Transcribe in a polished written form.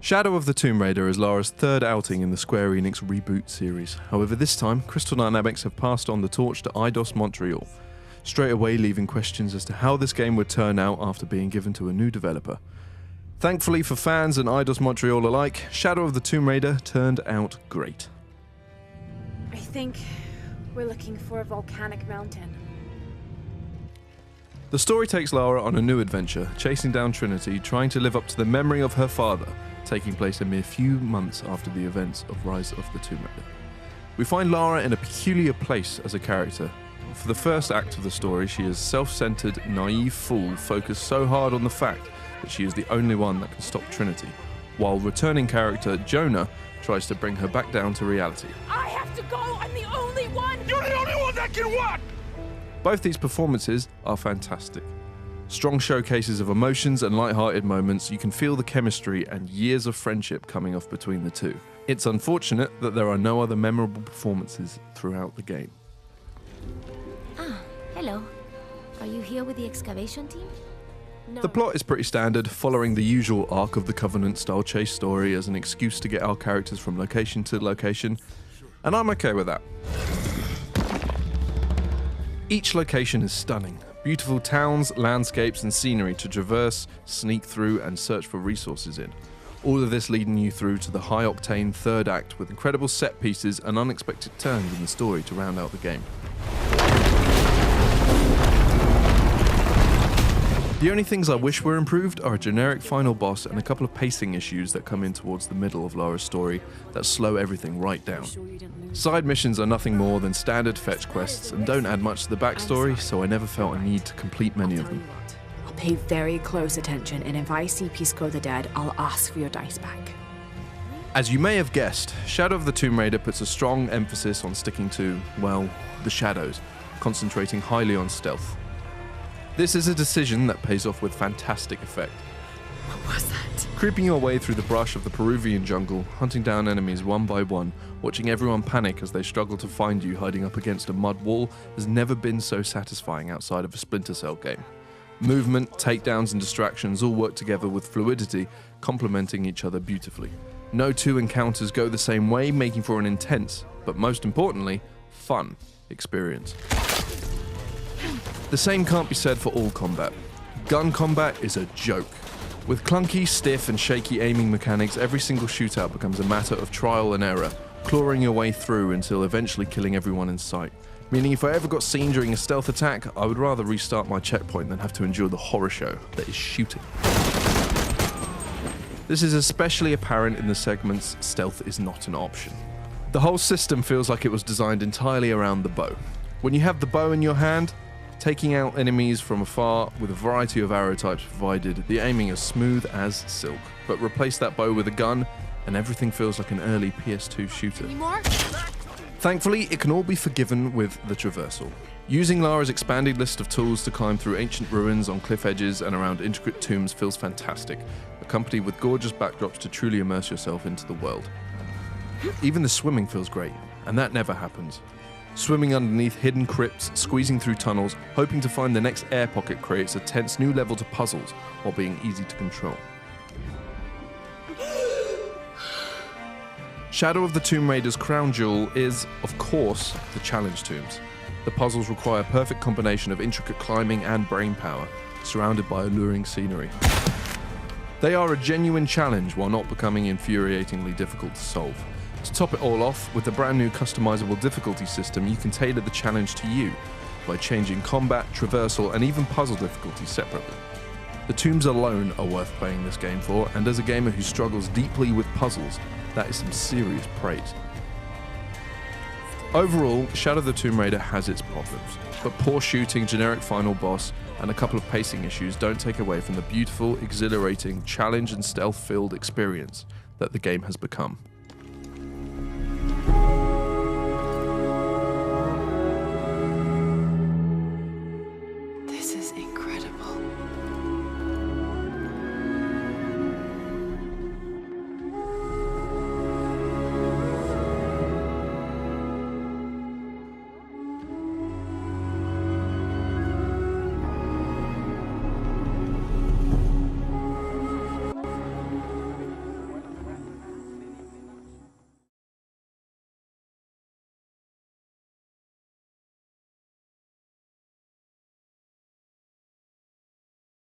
Shadow of the Tomb Raider is Lara's third outing in the Square Enix reboot series. However, this time, Crystal Dynamics have passed on the torch to Eidos Montreal, straight away leaving questions as to how this game would turn out after being given to a new developer. Thankfully for fans and Eidos Montreal alike, Shadow of the Tomb Raider turned out great. I think we're looking for a volcanic mountain. The story takes Lara on a new adventure, chasing down Trinity, trying to live up to the memory of her father, taking place a mere few months after the events of Rise of the Tomb Raider. We find Lara in a peculiar place as a character. For the first act of the story, she is a self-centered, naive fool focused so hard on the fact that she is the only one that can stop Trinity, while returning character Jonah tries to bring her back down to reality. I have to go! I'm the only one! You're the only one that can what? Both these performances are fantastic. Strong showcases of emotions and light-hearted moments. You can feel the chemistry and years of friendship coming off between the two. It's unfortunate that there are no other memorable performances throughout the game. Ah, hello. Are you here with the excavation team? No. The plot is pretty standard, following the usual arc of the Covenant-style chase story as an excuse to get our characters from location to location, and I'm okay with that. Each location is stunning. Beautiful towns, landscapes and scenery to traverse, sneak through and search for resources in. All of this leading you through to the high-octane third act with incredible set pieces and unexpected turns in the story to round out the game. The only things I wish were improved are a generic final boss and a couple of pacing issues that come in towards the middle of Lara's story that slow everything right down. Side missions are nothing more than standard fetch quests and don't add much to the backstory, so I never felt a need to complete many of them. I'll pay very close attention, and if I see Pisco the Dead, I'll ask for your dice back. As you may have guessed, Shadow of the Tomb Raider puts a strong emphasis on sticking to, well, the shadows, concentrating highly on stealth. This is a decision that pays off with fantastic effect. What was that? Creeping your way through the brush of the Peruvian jungle, hunting down enemies one by one, watching everyone panic as they struggle to find you hiding up against a mud wall has never been so satisfying outside of a Splinter Cell game. Movement, takedowns and distractions all work together with fluidity, complementing each other beautifully. No two encounters go the same way, making for an intense, but most importantly, fun experience. The same can't be said for all combat. Gun combat is a joke. With clunky, stiff and shaky aiming mechanics, every single shootout becomes a matter of trial and error, clawing your way through until eventually killing everyone in sight. Meaning if I ever got seen during a stealth attack, I would rather restart my checkpoint than have to endure the horror show that is shooting. This is especially apparent in the segments stealth is not an option. The whole system feels like it was designed entirely around the bow. When you have the bow in your hand, taking out enemies from afar with a variety of arrow types provided, the aiming is smooth as silk. But replace that bow with a gun, and everything feels like an early PS2 shooter. Any more? Thankfully, it can all be forgiven with the traversal. Using Lara's expanded list of tools to climb through ancient ruins on cliff edges and around intricate tombs feels fantastic, accompanied with gorgeous backdrops to truly immerse yourself into the world. Even the swimming feels great, and that never happens. Swimming underneath hidden crypts, squeezing through tunnels, hoping to find the next air pocket creates a tense new level to puzzles while being easy to control. Shadow of the Tomb Raider's crown jewel is, of course, the challenge tombs. The puzzles require a perfect combination of intricate climbing and brainpower, surrounded by alluring scenery. They are a genuine challenge while not becoming infuriatingly difficult to solve. To top it all off, with the brand new customizable difficulty system, you can tailor the challenge to you by changing combat, traversal, and even puzzle difficulty separately. The tombs alone are worth playing this game for, and as a gamer who struggles deeply with puzzles, that is some serious praise. Overall, Shadow of the Tomb Raider has its problems, but poor shooting, generic final boss, and a couple of pacing issues don't take away from the beautiful, exhilarating, challenge and stealth-filled experience that the game has become.